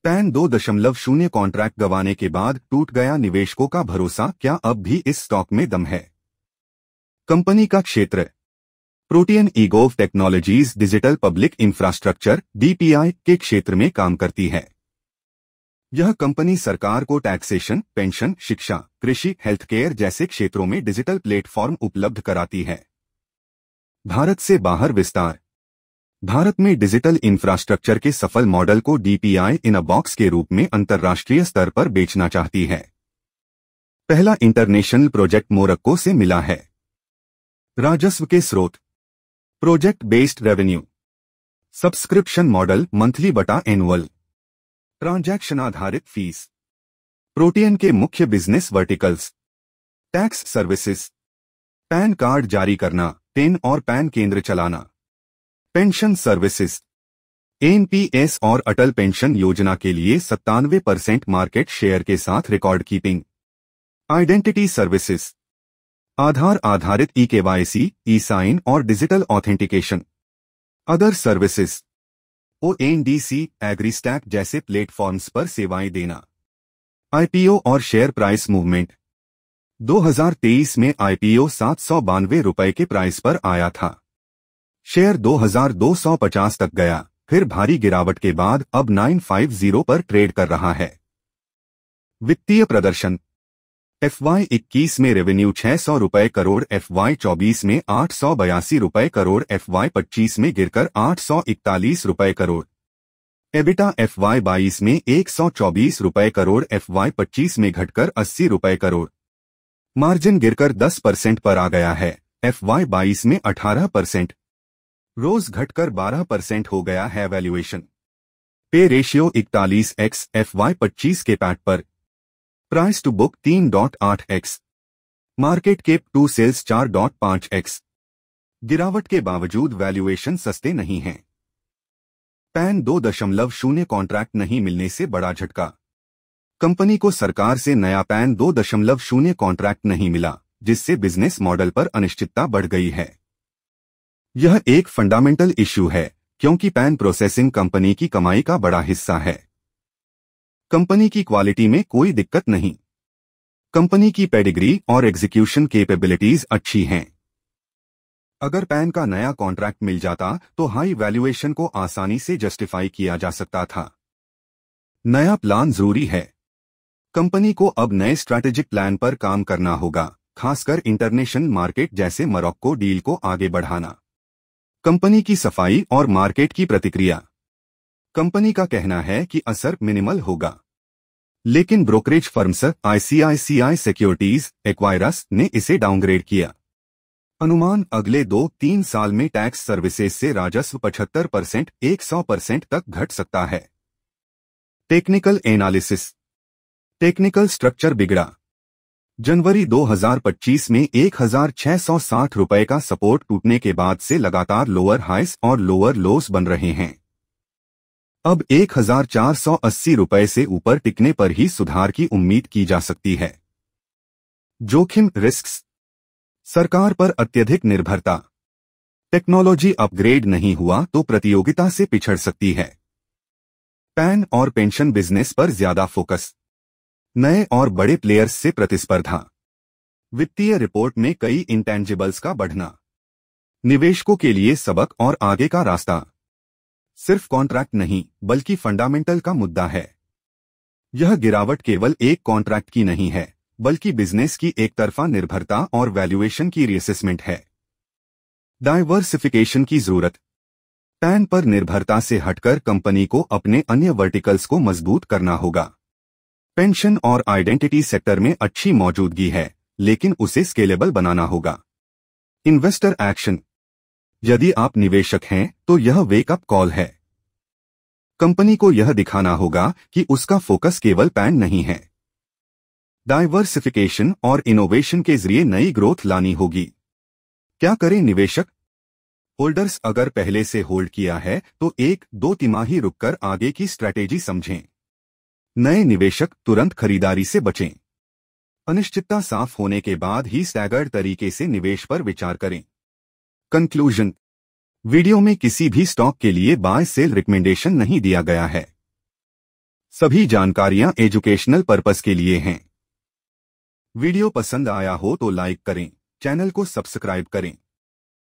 Pan 2.0 contract गंवाने के बाद टूट गया निवेशकों का भरोसा, क्या अब भी इस स्टॉक में दम है? कंपनी का क्षेत्र Protean eGov Technologies digital public infrastructure DPI के क्षेत्र में काम करती है। यह कंपनी सरकार को टैक्सेशन, पेंशन, शिक्षा, कृषि, हेल्थकेयर जैसे क्षेत्रों में डिजिटल प्लेटफॉर्म उपलब्ध कराती है। भारत से बाहर विस्तार भारत में डिजिटल इंफ्रास्ट्रक्चर के सफल मॉडल को डीपीआई इन अ बॉक्स के रूप में अंतर्राष्ट्रीय स्तर पर बेचना चाहती है। पहला इंटरनेशनल प्रोजेक्ट मोरक्को से मिला है। राजस्व के स्रोत project based revenue, subscription model monthly बटा एनुअल, ट्रांजैक्शन आधारित फीस। प्रोटियन के मुख्य business verticals tax services, pan card जारी करना, पेन और पैन केंद्र चलाना, पेंशन सर्विसेज, एनपीएस और अटल पेंशन योजना के लिए 97% मार्केट शेयर के साथ रिकॉर्ड कीपिंग, आइडेंटिटी सर्विसेज, आधार आधारित ई-केवाईसी, ई-साइन और digital authentication, other services, ONDC, AgriStack जैसे प्लेटफॉर्म्स पर सेवाएं देना। आईपीओ और शेयर प्राइस मूवमेंट 2023 में आईपीओ 792 रुपए के प्राइस पर आया था। शेयर 2250 तक गया, फिर भारी गिरावट के बाद अब 950 पर ट्रेड कर रहा है। वित्तीय प्रदर्शन FY21 में रेवेन्यू 600 रुपए करोड़, FY24 में 882 रुपए करोड़, FY25 में गिरकर 841 रुपए करोड़, एबिटा FY22 में 124 रुपए करोड़, FY25 में घटकर 80 रुपए करोड़, मार्जिन गिरकर 10% पर आ गया है, FY22 में 18%, रोज घटकर 12% हो गया है वैल्यूएशन। पे रेशियो 41x, FY25 के पैट पर price to book 3.8x, market cap to sales 4.5x। गिरावट के बावजूद वैल्यूएशन सस्ते नहीं हैं। पैन 2.0 कॉन्ट्रैक्ट नहीं मिलने से बड़ा झटका। कंपनी को सरकार से नया पैन 2.0 कॉन्ट्रैक्ट नहीं मिला, जिससे बिजनेस मॉडल पर अनिश्चितता बढ़ गई है। यह एक फंडामेंटल इश्यू है, क्योंकि पैन प्रोसेसिंग कंपनी की कमाई का बड़ा हिस्सा है। कंपनी की क्वालिटी में कोई दिक्कत नहीं। कंपनी की पेडिग्री और एग्जीक्यूशन कैपेबिलिटीज अच्छी हैं। अगर पैन का नया कॉन्ट्रैक्ट मिल जाता तो हाई वैल्यूएशन को आसानी से जस्टिफाई किया जा सकता था। नया प्लान जरूरी है। कंपनी को अब नए स्ट्रैटेजिक प्लान पर काम करना होगा, खासकर इंटरनेशनल मार्केट जैसे मोरक्को डील को आगे बढ़ाना। कंपनी की सफाई और मार्केट की प्रतिक्रिया। कंपनी का कहना है कि असर मिनिमल होगा, लेकिन ब्रोकरेज फर्म्स आईसीआईसीआई सिक्योरिटीज, एक्वायरस ने इसे डाउनग्रेड किया। अनुमान अगले 2-3 साल में टैक्स सर्विसेज से राजस्व 75% 100% तक घट सकता है। Technical analysis. टेक्निकल स्ट्रक्चर बिगड़ा। जनवरी 2025 में 1660 रुपए का सपोर्ट टूटने के बाद से लगातार लोअर हाइस और लोअर लोस बन रहे हैं। अब 1480 रुपए से ऊपर टिकने पर ही सुधार की उम्मीद की जा सकती है। जोखिम रिस्क्स। सरकार पर अत्यधिक निर्भरता। टेक्नोलॉजी अपग्रेड नहीं हुआ तो प्रतियोगिता से पिछड़ सकती है। पैन और पेंशन बिजनेस पर ज्यादा फोकस। नए और बड़े प्लेयर्स से प्रतिस्पर्धा। वित्तीय रिपोर्ट में कई इंटेंजिबल्स का बढ़ना। निवेशकों के लिए सबक और आगे का रास्ता। सिर्फ कॉन्ट्रैक्ट नहीं, बल्कि फंडामेंटल का मुद्दा है। यह गिरावट केवल एक कॉन्ट्रैक्ट की नहीं है, बल्कि बिजनेस की एक तरफा निर्भरता और वैल्यूएशन की रीअसेसमेंट है। डाइवर्सिफिकेशन की जरूरत। पैन पर निर्भरता से हटकर कंपनी को अपने अन्य वर्टिकल्स को मजबूत करना होगा। पेंशन और आइडेंटिटी सेक्टर में अच्छी मौजूदगी है, लेकिन उसे स्केलेबल बनाना होगा। Investor action. यदि आप निवेशक हैं तो यह वेकअप कॉल है। कंपनी को यह दिखाना होगा कि उसका फोकस केवल पैन नहीं है। डाइवर्सिफिकेशन और इनोवेशन के जरिए नई ग्रोथ लानी होगी। क्या करें निवेशक? होल्डर्स अगर पहले से होल्ड किया है तो 1-2 तिमाही रुककर आगे की स्ट्रैटेजी समझें। नए निवेशक तुरंत खरीदारी से बचें। अनिश्चितता साफ होने के बाद ही स्टैगर्ड तरीके से निवेश पर विचार करें। कंक्लूजन। वीडियो में किसी भी स्टॉक के लिए बाय सेल रिकमेंडेशन नहीं दिया गया है। सभी जानकारियां एजुकेशनल पर्पस के लिए हैं। वीडियो पसंद आया हो तो लाइक करें, चैनल को सब्सक्राइब करें।